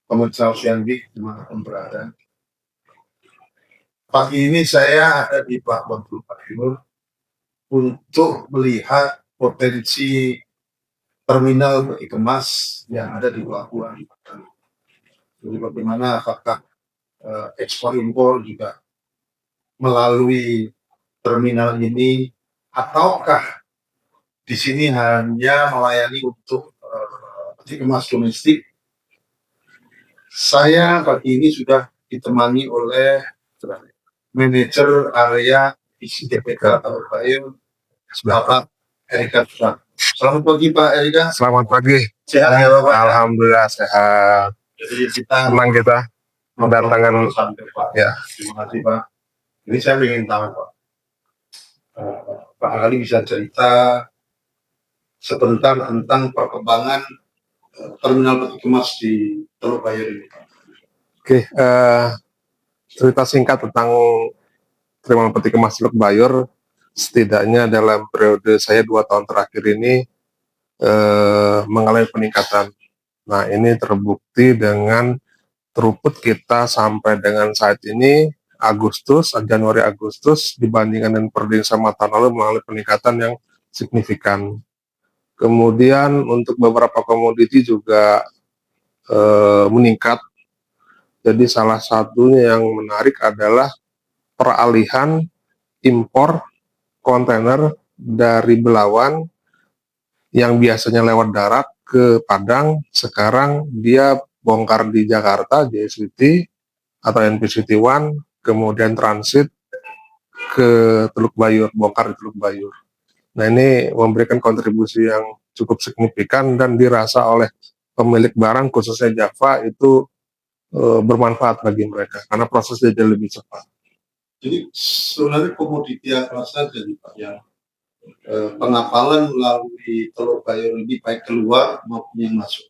Pemirsa Oceanbik dimanapun berada. Pagi ini saya ada di Pelabuhan Teluk Bayur untuk melihat potensi terminal peti kemas yang ada di pelabuhan. Jadi bagaimana apakah ekspor impor juga melalui terminal ini ataukah di sini hanya melayani untuk peti kemas domestik. Saya pagi ini sudah ditemani oleh manajer area isi TPK Teluk Bayur, Bapak Erika Susan. Selamat pagi Pak Erika. Selamat pagi. Sehat ya Bapak? Alhamdulillah sehat. Jadi kita senang kita mendatangkan Pak. Ya. Terima kasih Pak. Ini saya ingin tahu Pak. Pak Ali bisa cerita sebentar tentang perkembangan terminal peti kemas di Teluk Bayur ini. Oke, cerita singkat tentang terminal peti kemas Teluk Bayur, setidaknya dalam periode saya 2 tahun terakhir ini mengalami peningkatan. Nah, ini terbukti dengan throughput kita sampai dengan saat ini Januari Agustus dibandingkan dengan periode sama tahun lalu mengalami peningkatan yang signifikan. Kemudian untuk beberapa komoditi juga meningkat. Jadi salah satunya yang menarik adalah peralihan impor kontainer dari Belawan yang biasanya lewat darat ke Padang, sekarang dia bongkar di Jakarta, JSWT atau NPCT One, kemudian transit ke Teluk Bayur, bongkar di Teluk Bayur. Nah, ini memberikan kontribusi yang cukup signifikan dan dirasa oleh pemilik barang, khususnya Java, itu bermanfaat bagi mereka karena prosesnya jadi lebih cepat. Jadi sebenarnya komoditi apa saja nih Pak yang pengapalan melalui Teluk Bayur ini baik keluar maupun yang masuk?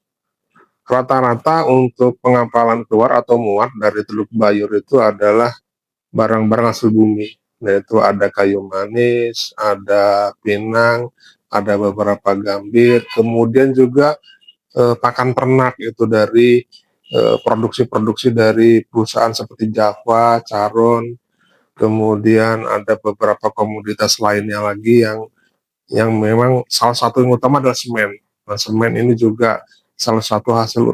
Rata-rata untuk pengapalan keluar atau muat dari Teluk Bayur itu adalah barang-barang hasil bumi, yaitu ada kayu manis, ada pinang, ada beberapa gambir, kemudian juga pakan ternak itu dari produksi-produksi dari perusahaan seperti Java, Caron, kemudian ada beberapa komoditas lainnya lagi yang memang salah satu yang utama adalah semen. Nah, semen ini juga salah satu hasil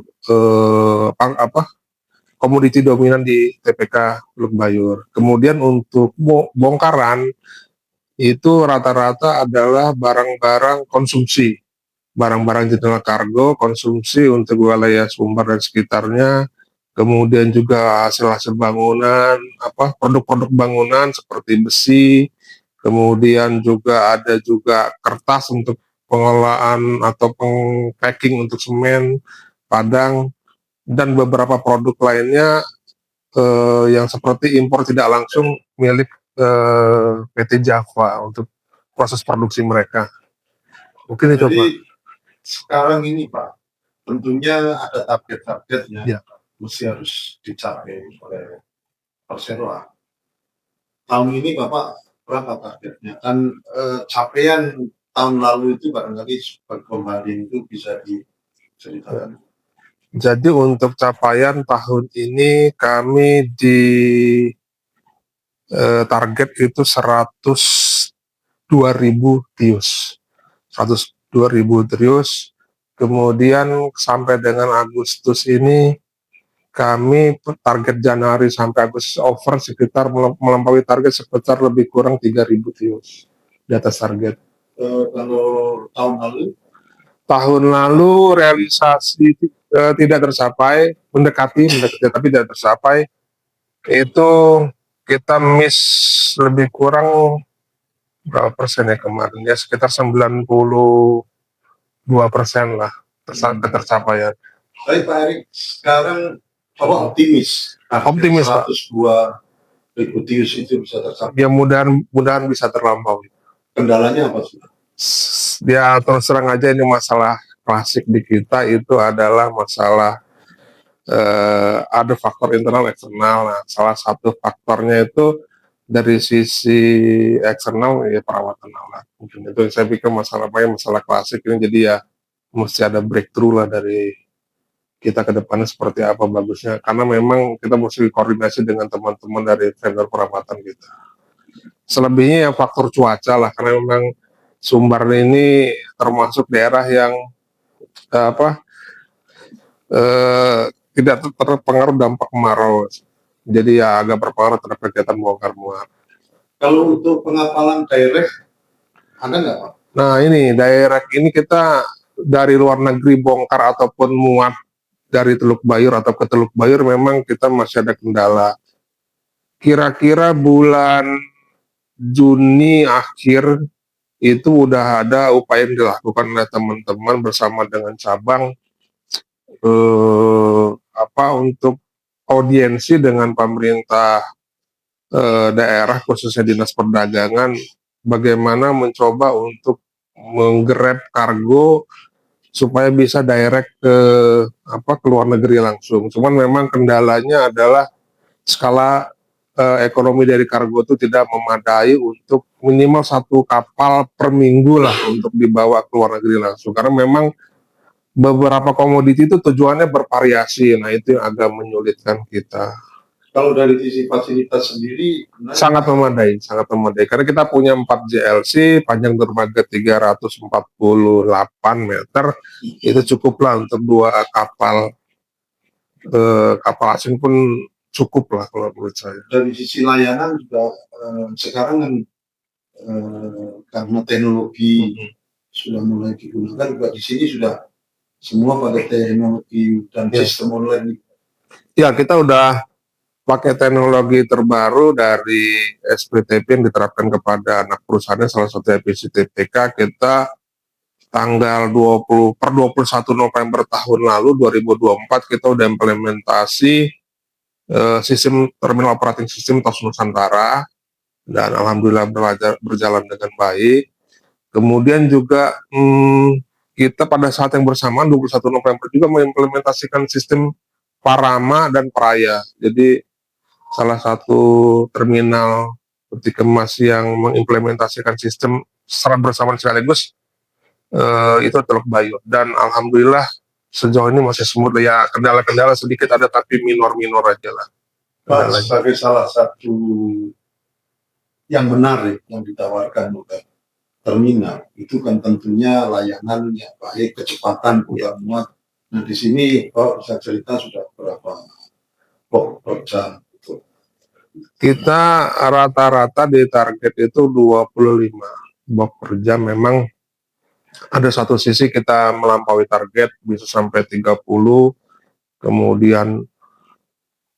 komoditi dominan di TPK Teluk Bayur. Kemudian untuk bongkaran itu rata-rata adalah barang-barang konsumsi, barang-barang general kargo konsumsi untuk wilayah Sumbar dan sekitarnya. Kemudian juga hasil-hasil bangunan, produk-produk bangunan seperti besi, kemudian juga ada juga kertas untuk pengolahan atau packing untuk semen, padang, dan beberapa produk lainnya yang seperti impor tidak langsung milik PT Java untuk proses produksi mereka. Mungkin itu Pak. Sekarang ini Pak, tentunya ada target-targetnya. Ya. Mesti harus dicapai oleh Persero. Tahun ini Bapak berapa targetnya? Kan capaian tahun lalu itu barangkali pembanding itu bisa diceritakan. Jadi untuk capaian tahun ini kami di target itu 102.000 TEUs. 102.000 TEUs. Kemudian sampai dengan Agustus ini kami target Januari sampai Agustus over sekitar melampaui target sekitar lebih kurang 3.000 TEUs di atas target. Kalau tahun lalu? Tahun lalu realisasi tidak tercapai, mendekati tapi tidak tercapai. Itu kita miss lebih kurang berapa persen ya kemarin? Ya sekitar 92% lah ketercapaian. Baik Pak Erik, sekarang Bapak optimis? Optimis Pak. 102.000 TEUs itu bisa tercapai. Ya mudah-mudahan bisa terlampaui. Kendalanya apa sih? Ya terus terang aja ini masalah klasik di kita itu adalah masalah ada faktor internal eksternal. Nah, salah satu faktornya itu dari sisi eksternal ya perawatan alat. Mungkin itu saya pikir masalah klasik ini, jadi ya mesti ada breakthrough lah dari kita ke depannya seperti apa bagusnya, karena memang kita mesti koordinasi dengan teman-teman dari vendor perawatan kita. Selebihnya yang faktor cuaca lah, karena memang Sumbar ini termasuk daerah yang apa tidak terpengaruh dampak kemarau, jadi ya agak berpengaruh terhadap kegiatan bongkar muat. Kalau untuk pengapalan direct ada nggak Pak? Nah ini direct ini kita dari luar negeri bongkar ataupun muat dari Teluk Bayur atau ke Teluk Bayur memang kita masih ada kendala. Kira-kira bulan Juni akhir itu udah ada upaya yang dilakukan oleh teman-teman bersama dengan cabang untuk audiensi dengan pemerintah daerah khususnya Dinas Perdagangan, bagaimana mencoba untuk menggrab kargo supaya bisa direct ke luar negeri langsung. Cuman memang kendalanya adalah skala ekonomi dari kargo itu tidak memadai untuk minimal 1 kapal per minggu lah untuk dibawa ke luar negeri langsung, karena memang beberapa komoditi itu tujuannya bervariasi. Nah itu yang agak menyulitkan kita. Kalau dari sisi fasilitas sendiri Sangat memadai karena kita punya 4 JLC, panjang dermaga 348 meter, itu cukuplah untuk 2 kapal asing pun cukup lah kalau menurut saya. dari sisi layanan juga sekarang kan karena teknologi sudah mulai digunakan, juga di sini sudah semua pakai teknologi dan sistem online. Ya, kita udah pakai teknologi terbaru dari SPTP yang diterapkan kepada anak perusahaannya, salah satu PCTPK. Kita tanggal 21 November tahun lalu 2024 kita udah implementasi sistem terminal operating system TOS Nusantara, dan alhamdulillah berjalan dengan baik. Kemudian juga kita pada saat yang bersamaan 21 November juga mengimplementasikan sistem Parama dan Praya. Jadi salah satu terminal peti kemas yang mengimplementasikan sistem secara bersamaan sekaligus itu Teluk Bayur, dan alhamdulillah sejauh ini masih smooth ya. Kendala-kendala sedikit ada tapi minor aja lah. Pak, sebagai salah satu yang menarik yang ditawarkan oleh terminal itu kan tentunya layanan yang baik, kecepatan pulang muat. Nah di sini Pak bisa cerita sudah berapa per jam? Kita rata-rata di target itu 25 box per jam. Memang ada satu sisi kita melampaui target bisa sampai 30, kemudian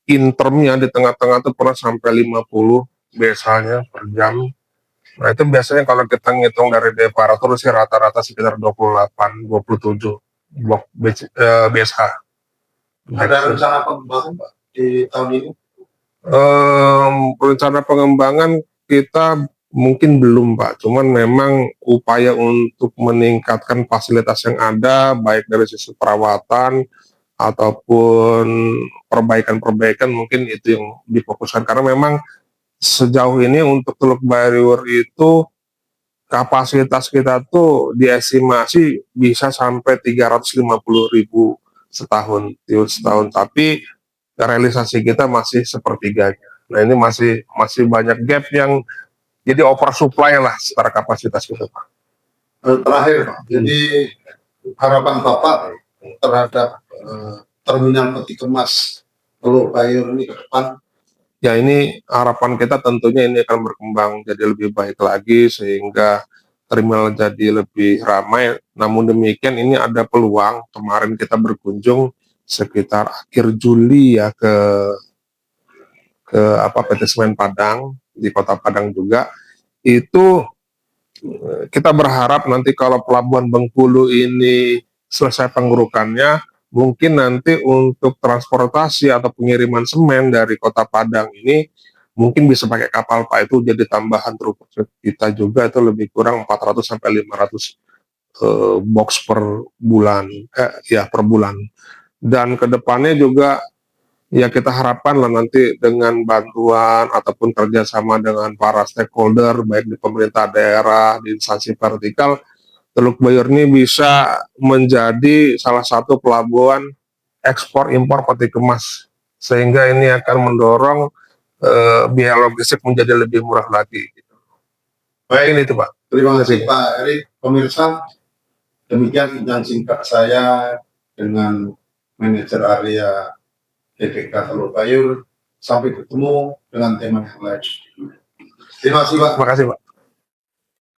intermnya di tengah-tengah itu pernah sampai 50 biasanya per jam. Nah itu biasanya kalau kita ngitung dari Deparatur sih rata-rata sekitar 28-27 box BSH. Ada rencana pengembangan Pak di tahun ini? Rencana pengembangan kita mungkin belum Pak, cuman memang upaya untuk meningkatkan fasilitas yang ada baik dari sisi perawatan ataupun perbaikan mungkin itu yang difokuskan, karena memang sejauh ini untuk Teluk Bayur itu kapasitas kita tuh diestimasi bisa sampai 350.000 setahun, tapi realisasi kita masih sepertiganya. Nah ini masih banyak gap yang jadi oversupply lah secara kapasitas kita Pak. Terakhir Pak, jadi harapan Bapak terhadap terminal peti kemas Teluk Bayur ini ke depan? Ya ini harapan kita tentunya ini akan berkembang jadi lebih baik lagi sehingga terminal jadi lebih ramai. Namun demikian ini ada peluang, kemarin kita berkunjung sekitar akhir Juli ya ke PT Semen Padang di Kota Padang juga. Itu kita berharap nanti kalau Pelabuhan Bengkulu ini selesai pengerukannya, mungkin nanti untuk transportasi atau pengiriman semen dari Kota Padang ini mungkin bisa pakai kapal Pak, itu jadi tambahan throughput kita juga, itu lebih kurang 400 sampai 500 box per bulan per bulan. Dan kedepannya juga ya kita harapkan lah nanti dengan bantuan ataupun kerjasama dengan para stakeholder baik di pemerintah daerah, di instansi vertikal, Teluk Bayur ini bisa menjadi salah satu pelabuhan ekspor impor peti kemas, sehingga ini akan mendorong biaya logistik menjadi lebih murah lagi. Baik, Ini itu Pak. terima kasih Pak Erik. Pemirsa, demikian yang singkat saya dengan manajer area GBK Teluk Bayur. Sampai ketemu dengan tema yang lain. Terima kasih Pak. Terima kasih Pak.